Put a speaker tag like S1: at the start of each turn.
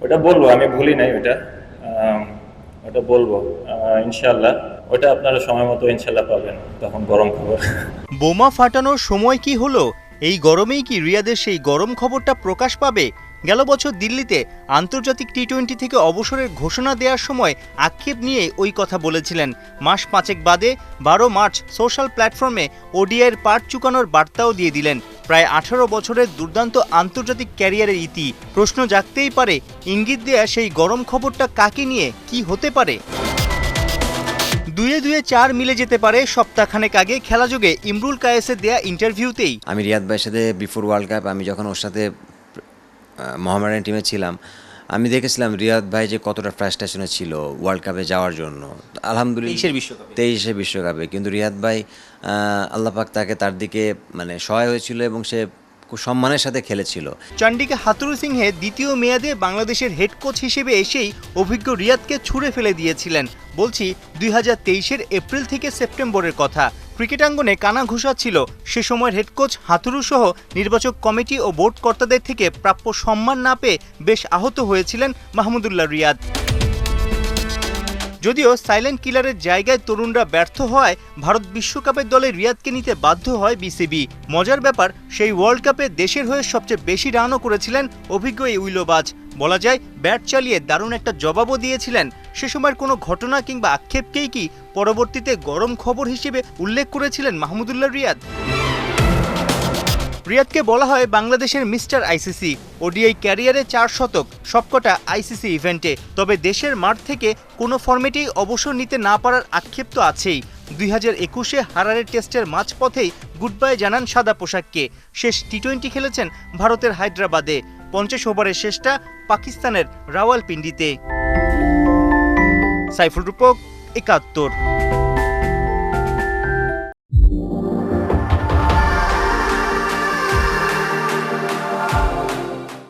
S1: ওটা বলবো, আমি ভুলি নাই ওটা। ওটা বলবো ইনশাল্লাহ। ওটা আপনারা সময় মতো ইনশাল্লাহ পাবেন, তখন গরম খবর।
S2: বোমা ফাটানোর সময় কি হলো? এই গরমেই কি রিয়াদের সেই গরম খবরটা প্রকাশ পাবে? গেল বছর দিল্লিতে আন্তর্জাতিক টি-20 থেকে অবসরের ঘোষণা দেওয়ার সময় আক্ষেপ নিয়ে ওই কথা বলেছিলেন। মাস 5 বাদে 12 মার্চ সোশ্যাল প্ল্যাটফর্মে ওডিআইয়ের পার্ট চুকানোর বার্তাও দিয়ে দিলেন। প্রায় 18 বছরের দুর্দান্ত আন্তর্জাতিক ক্যারিয়ারের ইতি। প্রশ্ন জাগতেই পারে, ইঙ্গিত দেয়া সেই গরম খবরটা কাকে নিয়ে, কি হতে পারে? দুয়ে 4 মিলে যেতে পারে সপ্তাহখানেক আগে খেলাযোগে ইমরুল কায়েসের দেয়া ইন্টারভিউতেই।
S3: আমি রিয়াদ ভাইয়ের সাথে বিফোর ওয়ার্ল্ড কাপ আমি যখন ওর সাথে মোহামেডান টিমে ছিলাম, আমি দেখেছিলাম রিয়াদ ভাই যে কতটা ফ্রাস্ট্রেশনে ছিল ওয়ার্ল্ড কাপে যাওয়ার জন্য। আলহামদুলিল্লাহ 23 বিশ্বকাপে কিন্তু রিয়াদ ভাই আল্লাহ পাক তার দিকে মানে সহায় হয়েছিল এবং সে খুব সম্মানের সাথে খেলেছিল।
S2: চন্ডিকা হাথুরু সিংহে দ্বিতীয় মেয়াদে বাংলাদেশের হেড কোচ হিসেবে এসেই অভিজ্ঞ রিয়াদকে ছুঁড়ে ফেলে দিয়েছিলেন। বলছি 2023-এর এপ্রিল থেকে সেপ্টেম্বরের কথা। ক্রিকেটাঙ্গনে কানা ঘুষাচ্ছিল সে সময়ের হেড কোচ হাথুরু সহ নির্বাচক কমিটি ও বোর্ড কর্তাদের থেকে প্রাপ্য সম্মান না পেয়ে বেশ আহত হয়েছিলেন মাহমুদুল্লাহ রিয়াদ। যদিও সাইলেন্ট কিলারের জায়গায় তরুণরা ব্যর্থ হওয়ায় ভারত বিশ্বকাপের দলে রিয়াদকে নিতে বাধ্য হয় বিসিবি। মজার ব্যাপার, সেই ওয়ার্ল্ড কাপে দেশের হয়ে সবচেয়ে বেশি রানও করেছিলেন অভিজ্ঞ এই উইলোবাজ। বলা যায় ব্যাট চালিয়ে দারুণ একটা জবাবও দিয়েছিলেন। সে সময়ের কোনো ঘটনা কিংবা আক্ষেপকেই কি পরবর্তীতে গরম খবর হিসেবে উল্লেখ করেছিলেন মাহমুদুল্লাহ রিয়াদ? রিয়াদকে বলা হয় বাংলাদেশের মিস্টার আইসিসি। ওডিআই ক্যারিয়ারে 4 শতক, সবকটা আইসিসি ইভেন্টে। তবে দেশের মাঠ থেকে কোনো ফরম্যাটেই অবসর নিতে না পারার আক্ষেপ তো আছেই। 2021-এ হারারে টেস্টের মাঝপথেই গুড বাই জানান সাদা পোশাককে। শেষ টি-20 খেলেছেন ভারতের হায়দ্রাবাদে। 50 ওভারের শেষটা পাকিস্তানের রাওয়ালপিন্ডিতে। সাইফুল রূপক, 71।